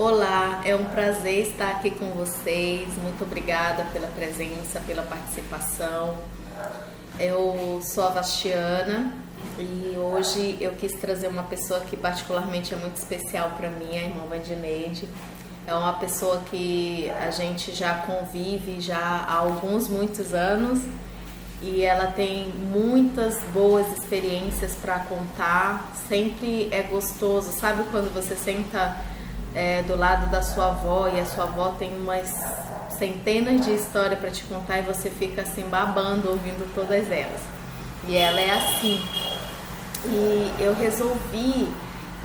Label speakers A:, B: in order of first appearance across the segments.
A: Olá, é um prazer estar aqui com vocês. Muito obrigada pela presença, pela participação. Eu sou a Vastiana e hoje eu quis trazer uma pessoa que particularmente é muito especial para mim, a irmã Vandineide. É uma pessoa que a gente já convive já há muitos anos e ela tem muitas boas experiências para contar. Sempre é gostoso, sabe quando você senta do lado da sua avó e a sua avó tem umas centenas de histórias para te contar e você fica assim babando ouvindo todas elas. E ela é assim. E eu resolvi,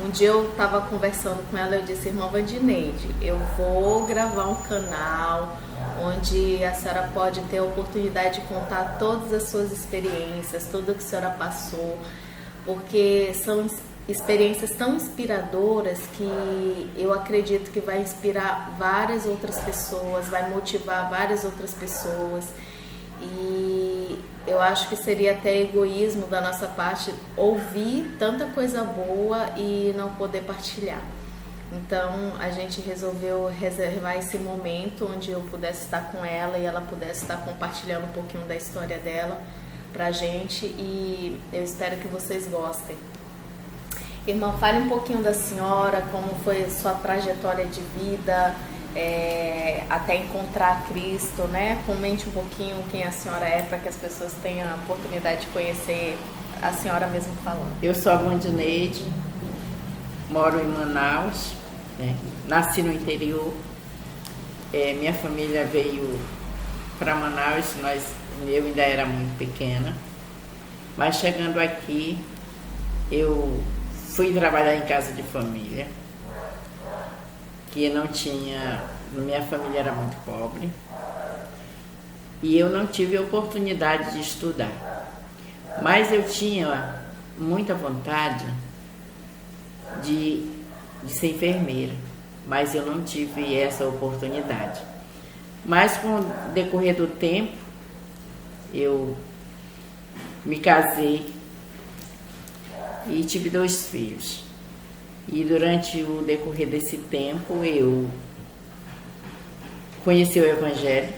A: um dia eu estava conversando com ela, eu disse: irmã Vandineide, eu vou gravar um canal onde a senhora pode ter a oportunidade de contar todas as suas experiências, tudo que a senhora passou, porque são experiências tão inspiradoras que eu acredito que vai inspirar várias outras pessoas, vai motivar várias outras pessoas. E eu acho que seria até egoísmo da nossa parte ouvir tanta coisa boa e não poder partilhar. Então a gente resolveu reservar esse momento onde eu pudesse estar com ela e ela pudesse estar compartilhando um pouquinho da história dela pra gente, e eu espero que vocês gostem. Irmã, fale um pouquinho da senhora, como foi a sua trajetória de vida até encontrar Cristo, né? Comente um pouquinho quem a senhora é, para que as pessoas tenham a oportunidade de conhecer a senhora mesmo falando.
B: Eu sou a Vandineide, moro em Manaus, né? Nasci no interior. Minha família veio para Manaus, eu ainda era muito pequena, mas chegando aqui, eu fui trabalhar em casa de família, que não tinha, minha família era muito pobre, e eu não tive a oportunidade de estudar. Mas eu tinha muita vontade de ser enfermeira, mas eu não tive essa oportunidade. Mas com o decorrer do tempo, eu me casei e tive 2 filhos. E durante o decorrer desse tempo eu conheci o Evangelho.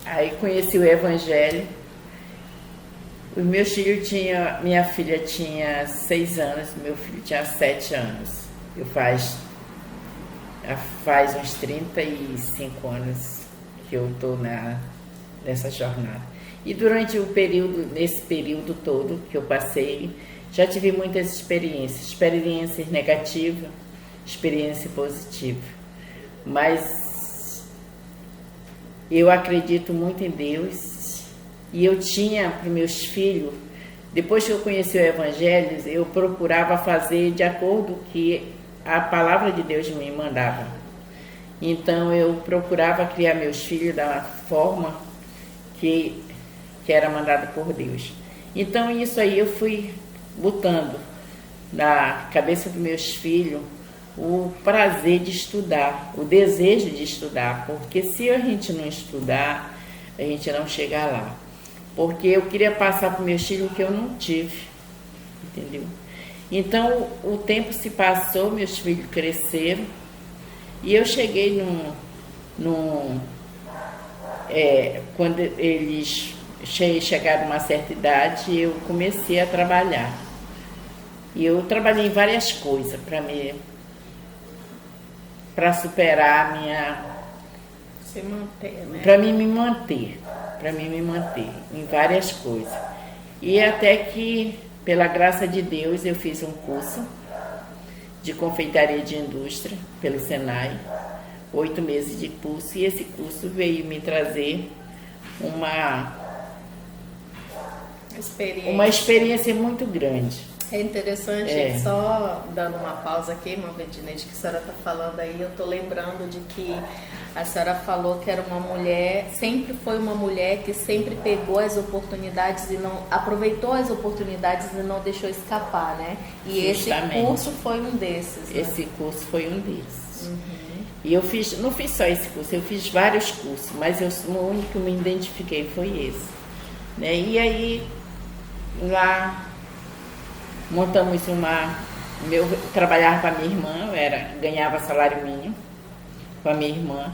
B: Aí conheci o Evangelho. Os meus filhos minha filha tinha 6 anos, meu filho tinha 7 anos. Faz uns 35 anos que eu estou nessa jornada. E durante nesse período todo que eu passei, já tive muitas experiências negativas, experiência positiva. Mas eu acredito muito em Deus, e eu tinha para meus filhos, depois que eu conheci o Evangelho, eu procurava fazer de acordo com que a palavra de Deus me mandava. Então eu procurava criar meus filhos da forma que era mandado por Deus. Então isso aí eu fui botando na cabeça dos meus filhos o prazer de estudar, o desejo de estudar, porque se a gente não estudar, a gente não chega lá. Porque eu queria passar para meus filhos o que eu não tive, entendeu? Então o tempo se passou, meus filhos cresceram, e eu cheguei quando eles chegaram a uma certa idade, eu comecei a trabalhar. E eu trabalhei em várias coisas para superar a minha...
A: Se manter, né?
B: Para mim me manter em várias coisas. E até que, pela graça de Deus, eu fiz um curso de confeitaria de indústria pelo Senai, 8 meses de curso, e esse curso veio me trazer uma experiência muito grande.
A: É interessante, só dando uma pausa aqui, irmã Vandineide, que a senhora está falando aí, eu estou lembrando de que a senhora falou que era uma mulher, sempre foi uma mulher que sempre pegou as oportunidades e não aproveitou as oportunidades e não deixou escapar, né? E
B: Justamente.
A: Esse curso foi um desses. Né?
B: Esse curso foi um desses. Uhum. E eu não fiz só esse curso, eu fiz vários cursos, mas o único que me identifiquei foi esse. Né? E aí, lá montamos eu trabalhava com a minha irmã, ganhava salário mínimo com a minha irmã.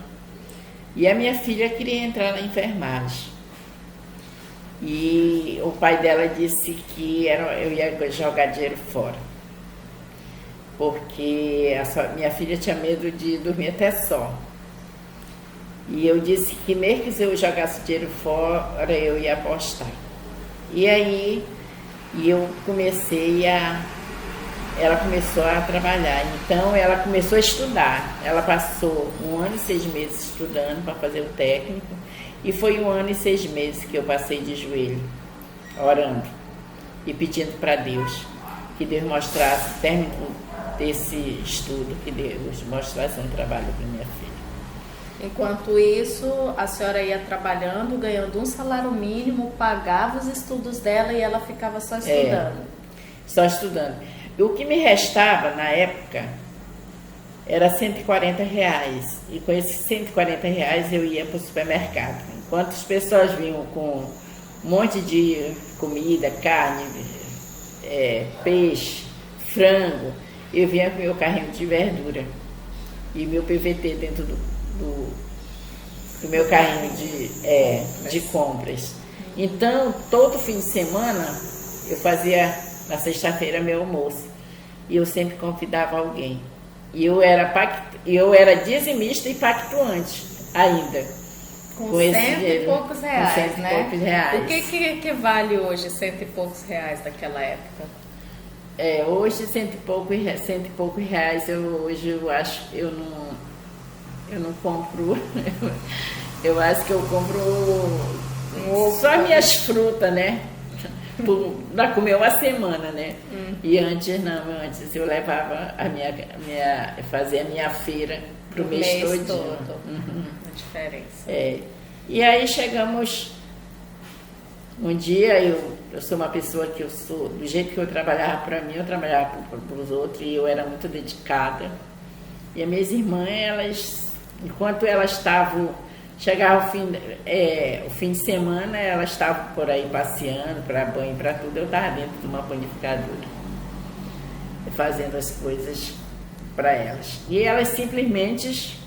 B: E a minha filha queria entrar na enfermagem. E o pai dela disse que eu ia jogar dinheiro fora. Porque minha filha tinha medo de dormir até só. E eu disse que mesmo que eu jogasse dinheiro fora, eu ia apostar. E aí eu ela começou a trabalhar, então ela começou a estudar. Ela passou 1 ano e 6 meses estudando para fazer o técnico, e foi 1 ano e 6 meses que eu passei de joelho, orando e pedindo para Deus que Deus mostrasse, término desse estudo, que Deus mostrasse um trabalho para minha filha.
A: Enquanto isso, a senhora ia trabalhando, ganhando um salário mínimo, pagava os estudos dela e ela ficava só estudando.
B: Só estudando. E o que me restava na época era R$140. E com esses R$140 eu ia para o supermercado. Enquanto as pessoas vinham com um monte de comida, carne, peixe, frango, eu vinha com meu carrinho de verdura e meu PVT dentro do meu carrinho de compras. Então, todo fim de semana, eu fazia na sexta-feira meu almoço. E eu sempre convidava alguém. E eu era dizimista e pactuante ainda.
A: Com cento e poucos reais,
B: com cento
A: né?
B: E poucos reais.
A: O que vale hoje R$100 e poucos daquela época?
B: Hoje cento e poucos reais, hoje eu acho, eu não compro, eu acho que eu compro só minhas frutas, né? Para comer uma semana, né? E antes eu levava fazia a minha feira pro mês todo.
A: A diferença.
B: E aí chegamos um dia, eu sou uma pessoa que do jeito que eu trabalhava para mim, eu trabalhava para os outros, e eu era muito dedicada. E as minhas irmãs, enquanto elas chegava o fim de semana, elas estavam por aí passeando, para banho, para tudo, eu estava dentro de uma panificadora, fazendo as coisas para elas. E elas simplesmente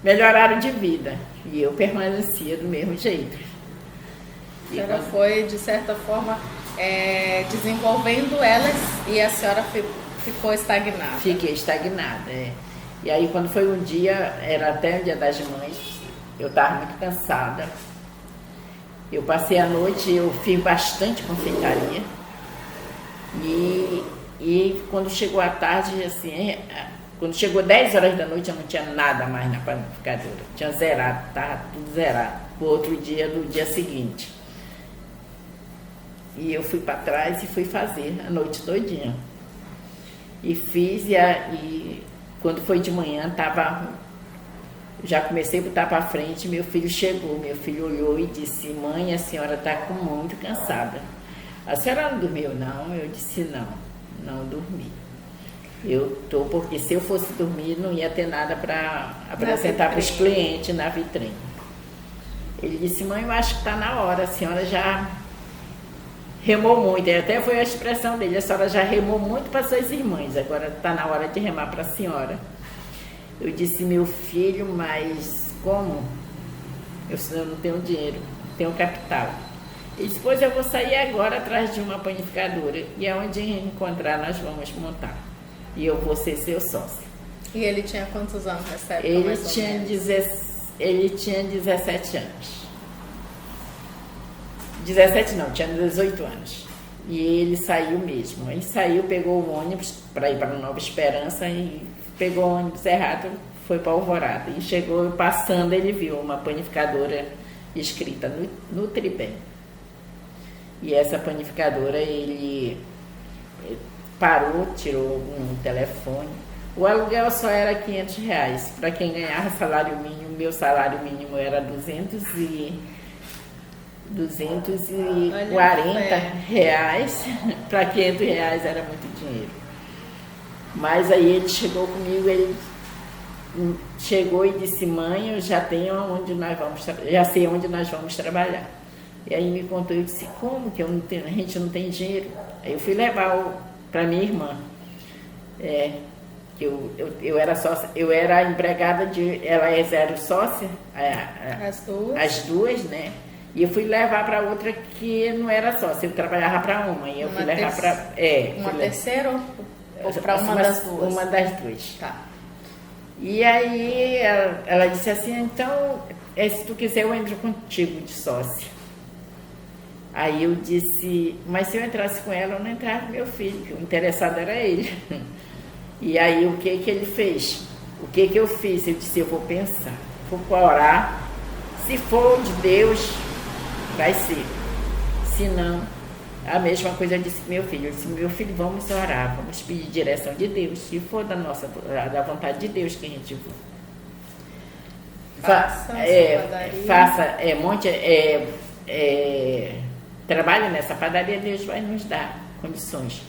B: melhoraram de vida, e eu permanecia do mesmo jeito.
A: Ela foi, de certa forma, desenvolvendo elas, e a senhora ficou estagnada.
B: Fiquei estagnada, E aí, quando foi um dia, era até o Dia das Mães, eu estava muito cansada. Eu passei a noite, eu fiz bastante confeitaria. E quando chegou a tarde, assim, quando chegou 10 horas da noite, eu não tinha nada mais na panificadora. Tinha zerado, estava tudo zerado. O outro dia, do dia seguinte. E eu fui para trás e fui fazer a noite todinha. E fiz, e quando foi de manhã, já comecei a botar para frente, meu filho chegou, meu filho olhou e disse: mãe, a senhora está muito cansada. A senhora não dormiu, não? Eu disse: não dormi. Porque se eu fosse dormir, não ia ter nada para apresentar para os clientes na vitrine. Ele disse: mãe, eu acho que está na hora, a senhora já remou muito. E até foi a expressão dele: a senhora já remou muito para suas irmãs, agora está na hora de remar para a senhora. Eu disse: meu filho, mas como? Eu não tenho dinheiro, não tenho capital. Ele disse: pois eu vou sair agora atrás de uma panificadora, e aonde encontrar nós vamos montar. E eu vou ser seu sócio.
A: E ele tinha quantos anos nessa época?
B: Ele tinha 17 anos. 17 não, tinha 18 anos. E ele saiu mesmo. Aí saiu, pegou o ônibus para ir para Nova Esperança e pegou o ônibus errado, foi para Alvorada. E chegou, passando, ele viu uma panificadora escrita no tripé. E essa panificadora, ele parou, tirou um telefone. O aluguel só era R$500. Para quem ganhava salário mínimo, meu salário mínimo era 240 reais. Para R$500 era muito dinheiro. Mas aí ele chegou comigo, ele chegou e disse: mãe, eu já tenho já sei onde nós vamos trabalhar. E aí me contou, eu disse: como que a gente não tem dinheiro? Aí eu fui levar para minha irmã. Eu era sócia, eu era empregada ela era sócia, as duas, né? E eu fui levar para outra que não era sócia, eu trabalhava para uma, e eu fui levar para...
A: Uma terceira ou para uma das duas?
B: Uma das duas.
A: Tá.
B: E aí ela disse assim, então, se tu quiser eu entro contigo de sócia. Aí eu disse, mas se eu entrasse com ela, eu não entrava com meu filho, que o interessado era ele. E aí o que ele fez? O que eu fiz? Eu disse, eu vou pensar, vou orar, se for de Deus, vai ser. Se não, a mesma coisa eu disse para meu filho. Eu disse, meu filho, vamos orar, vamos pedir direção de Deus. Se for da vontade de Deus que a gente trabalhe nessa padaria, Deus vai nos dar condições.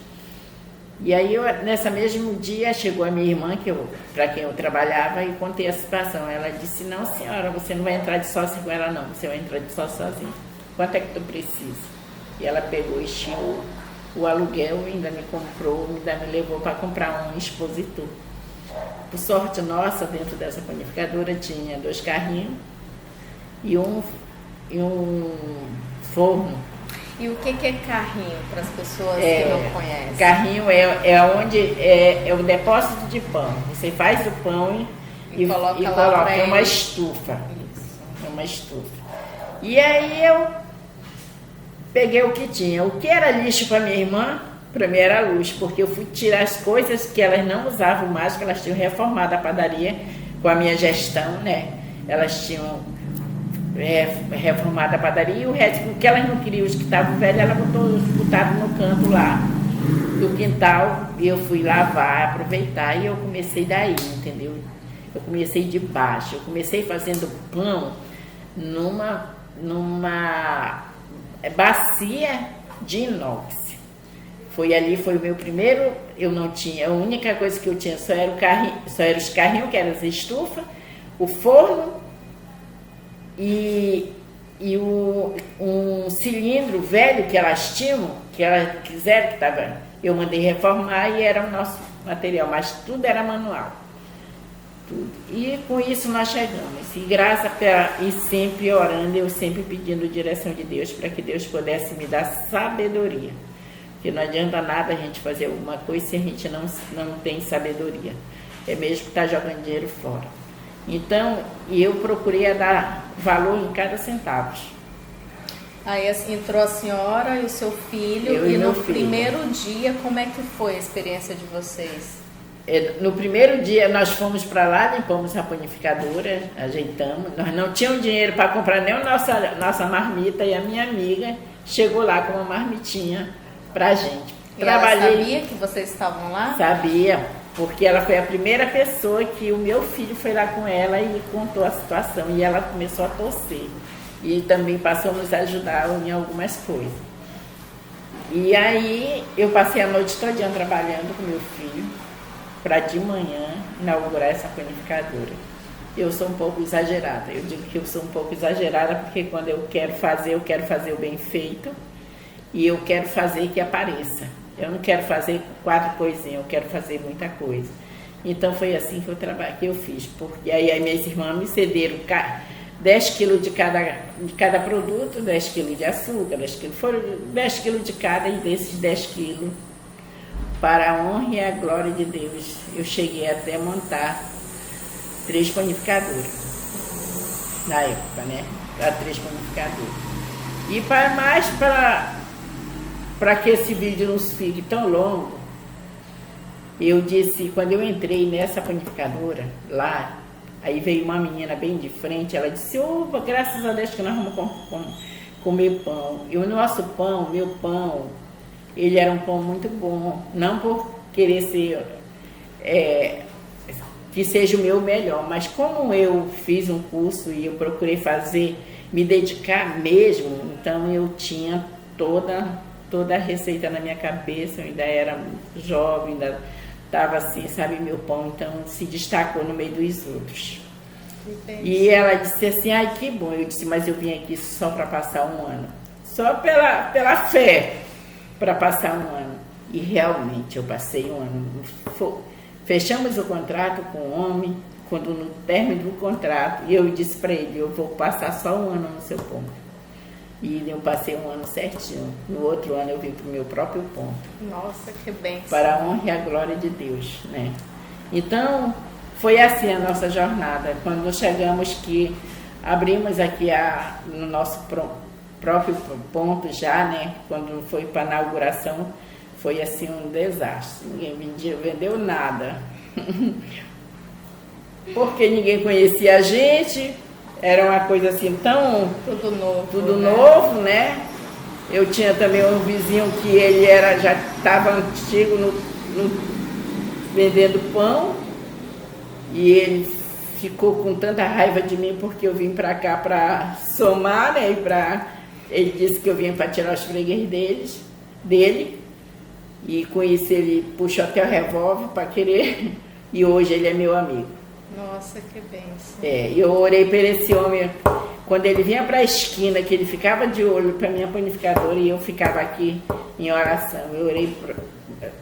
B: E aí, nesse mesmo dia, chegou a minha irmã, para quem eu trabalhava, e contei a situação. Ela disse, não senhora, você não vai entrar de sócia com ela não, você vai entrar de sócia sozinha. Quanto é que tu precisa? E ela pegou e estimou o aluguel, ainda me comprou, ainda me levou para comprar um expositor. Por sorte nossa, dentro dessa panificadora tinha 2 carrinhos e um forno.
A: E o que é carrinho, para as pessoas que não conhecem?
B: Carrinho é o depósito de pão. Você faz o pão e coloca uma estufa. Isso. Uma estufa. E aí eu peguei o que tinha. O que era lixo para minha irmã, para mim era luz, porque eu fui tirar as coisas que elas não usavam mais, que elas tinham reformado a padaria com a minha gestão, né? Elas tinham reformada a padaria, e o resto, o que elas não queriam, os que estavam velhos, elas botaram no canto lá do quintal, e eu fui lavar, aproveitar, e eu comecei daí, entendeu? Eu comecei de baixo, eu comecei fazendo pão numa bacia de inox. Foi o meu primeiro, eu não tinha, a única coisa que eu tinha só era os carrinhos, que eram as estufas, o forno, e um cilindro velho que elas tinham, que elas quiseram, eu mandei reformar e era o nosso material, mas tudo era manual. Tudo. E com isso nós chegamos. E sempre orando, eu sempre pedindo direção de Deus para que Deus pudesse me dar sabedoria. Porque não adianta nada a gente fazer alguma coisa se a gente não tem sabedoria. É mesmo que estar jogando dinheiro fora. Então, eu procurei dar valor em cada centavo.
A: Aí entrou a senhora e o seu filho, e no primeiro dia, como é que foi a experiência de vocês?
B: No primeiro dia, nós fomos para lá, limpamos a panificadora, ajeitamos. Nós não tínhamos dinheiro para comprar nem a nossa marmita, e a minha amiga chegou lá com uma marmitinha para a gente.
A: Ela sabia que vocês estavam lá?
B: Sabia. Porque ela foi a primeira pessoa que o meu filho foi lá com ela e contou a situação. E ela começou a torcer. E também passou a nos ajudar em algumas coisas. E aí eu passei a noite todinha trabalhando com meu filho para de manhã inaugurar essa panificadora. Eu sou um pouco exagerada. Eu digo que eu sou um pouco exagerada porque quando eu quero fazer o bem feito. E eu quero fazer que apareça. Eu não quero fazer 4 coisinhas, eu quero fazer muita coisa. Então foi assim que eu fiz. Porque aí minhas irmãs me cederam 10 quilos de cada produto, 10 quilos de açúcar, 10 quilos, foram 10 quilos de cada, e desses 10 quilos, para a honra e a glória de Deus, eu cheguei até montar 3 panificadoras. Na época, né? Para 3 panificadoras. E para que esse vídeo não fique tão longo, eu disse, quando eu entrei nessa panificadora, lá, aí veio uma menina bem de frente, ela disse, opa, graças a Deus que nós vamos comer pão. E o nosso pão, meu pão, ele era um pão muito bom, não por querer ser, que seja o meu melhor, mas como eu fiz um curso e eu procurei me dedicar mesmo, então eu tinha toda a receita na minha cabeça, eu ainda era jovem, ainda estava assim, sabe, meu pão, então se destacou no meio dos outros. E ela disse assim, ai que bom, eu disse, mas eu vim aqui só para passar um ano, só pela fé, para passar um ano. E realmente eu passei um ano. Fechamos o contrato com o homem, quando no término do contrato, e eu disse para ele, eu vou passar só um ano no seu ponto. E eu passei um ano certinho. No outro ano eu vim para o meu próprio ponto.
A: Nossa, que bênção.
B: Para a honra e a glória de Deus, né? Então, foi assim a nossa jornada. Quando chegamos que abrimos aqui no nosso próprio ponto já, né? Quando foi para a inauguração, foi assim um desastre. Ninguém vendeu nada. Porque ninguém conhecia a gente. Era uma coisa assim tão... Tudo novo, né? Eu tinha também um vizinho que ele já estava antigo vendendo pão. E ele ficou com tanta raiva de mim porque eu vim para cá para somar, né? Ele disse que eu vim para tirar os freguês dele. E com isso ele puxou até o revólver para querer. E hoje ele é meu amigo.
A: Nossa, que bênção.
B: Eu orei por esse homem. Quando ele vinha para a esquina, que ele ficava de olho para minha panificadora e eu ficava aqui em oração.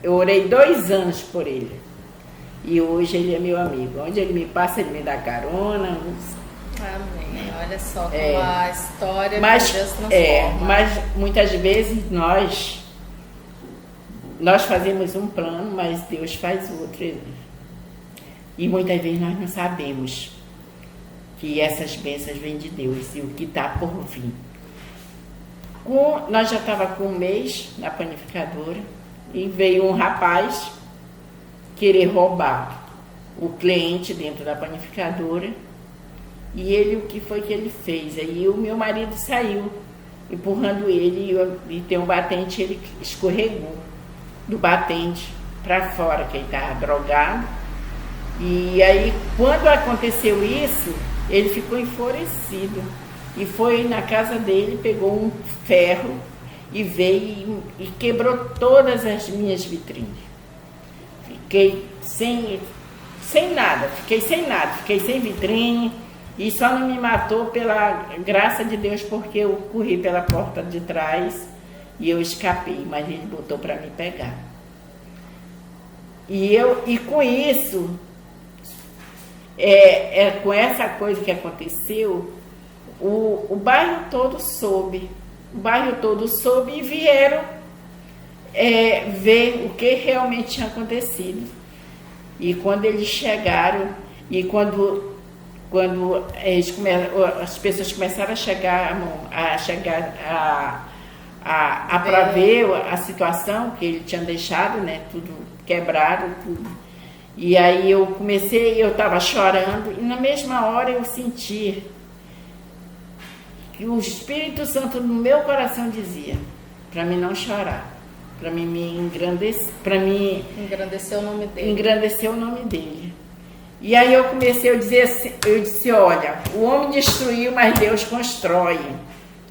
B: Eu orei 2 anos por ele. E hoje ele é meu amigo. Onde ele me passa, ele me dá carona.
A: Amém. Olha só como a história de Deus transforma.
B: Mas muitas vezes nós fazemos um plano, mas Deus faz outro. E muitas vezes nós não sabemos que essas bênçãos vêm de Deus e o que está por vir. Nós já estávamos com 1 mês na panificadora e veio um rapaz querer roubar o cliente dentro da panificadora. E ele, o que foi que ele fez? Aí o meu marido saiu empurrando ele e tem um batente, ele escorregou do batente para fora, que ele estava drogado. E aí, quando aconteceu isso, ele ficou enfurecido e foi na casa dele, pegou um ferro e veio e quebrou todas as minhas vitrines. Fiquei sem nada, fiquei sem vitrine e só não me matou pela graça de Deus porque eu corri pela porta de trás e eu escapei, mas ele botou para me pegar. E com isso... com essa coisa que aconteceu, o bairro todo soube. E vieram ver o que realmente tinha acontecido. E quando eles chegaram, e quando as pessoas começaram a chegar para ver a situação que ele tinha deixado, né, tudo quebrado, tudo. E aí eu estava chorando, e na mesma hora eu senti que o Espírito Santo no meu coração dizia para mim não chorar, para mim me engrandecer, para mim
A: engrandecer
B: o nome dele. E aí eu disse, olha, o homem destruiu, mas Deus constrói.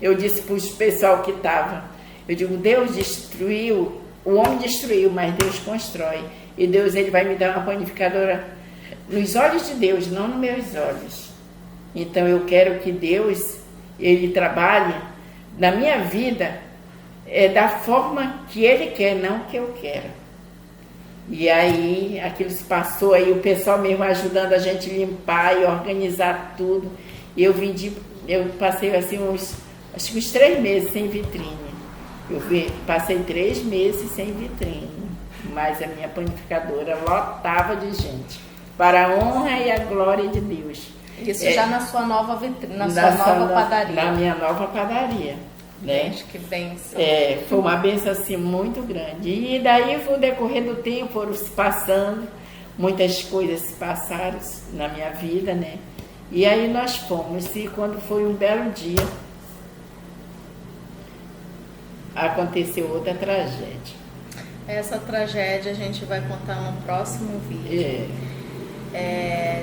B: Eu disse para o pessoal que estava, eu digo, Deus destruiu, o homem destruiu, mas Deus constrói. E Deus, ele vai me dar uma panificadora nos olhos de Deus, não nos meus olhos. Então eu quero que Deus, ele trabalhe na minha vida da forma que ele quer, não que eu quero. E aí aquilo se passou, aí o pessoal mesmo ajudando a gente limpar e organizar tudo. E eu passei assim acho que uns 3 meses sem vitrine. Passei 3 meses sem vitrine. Mas a minha panificadora lotava de gente, para a honra e a glória de Deus.
A: Isso já na sua nova vitrine, na sua nova padaria.
B: Na minha nova padaria, né?
A: Gente, que bênção.
B: Foi uma bênção assim muito grande. E daí, no decorrer do tempo, foram se passando, muitas coisas se passaram na minha vida, né? E aí nós fomos, e quando foi um belo dia, aconteceu outra tragédia.
A: Essa tragédia a gente vai contar no próximo vídeo.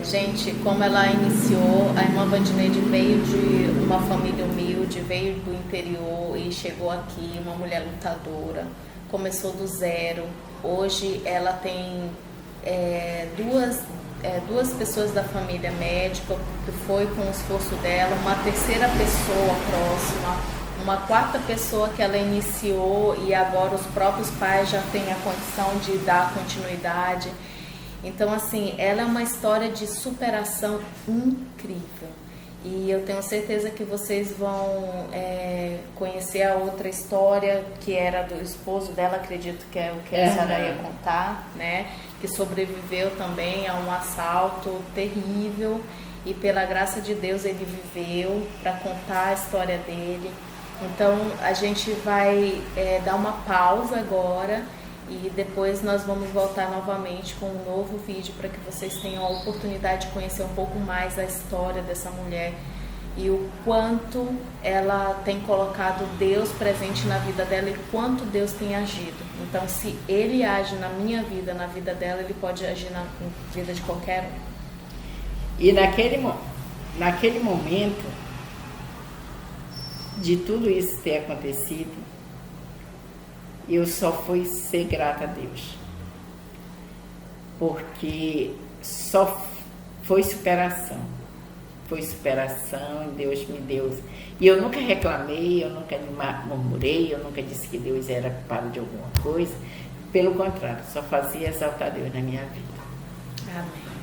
A: Gente, como ela iniciou, a irmã Vandineide veio de uma família humilde, veio do interior e chegou aqui, uma mulher lutadora, começou do zero. Hoje ela tem duas pessoas da família médica, que foi com o esforço dela, uma terceira pessoa próxima, uma quarta pessoa que ela iniciou e agora os próprios pais já têm a condição de dar continuidade. Então, assim, ela é uma história de superação incrível. E eu tenho certeza que vocês vão conhecer a outra história, que era do esposo dela, acredito que é o que a senhora ia contar, né? Que sobreviveu também a um assalto terrível e pela graça de Deus ele viveu para contar a história dele. Então a gente vai dar uma pausa agora e depois nós vamos voltar novamente com um novo vídeo para que vocês tenham a oportunidade de conhecer um pouco mais a história dessa mulher e o quanto ela tem colocado Deus presente na vida dela e quanto Deus tem agido. Então, se Ele age na minha vida, na vida dela, Ele pode agir na vida de qualquer um.
B: E naquele momento de tudo isso ter acontecido, eu só fui ser grata a Deus, porque só foi superação, e Deus me deu. E eu nunca reclamei, eu nunca murmurei, eu nunca disse que Deus era culpado de alguma coisa, pelo contrário, só fazia exaltar Deus na minha vida.
A: Amém.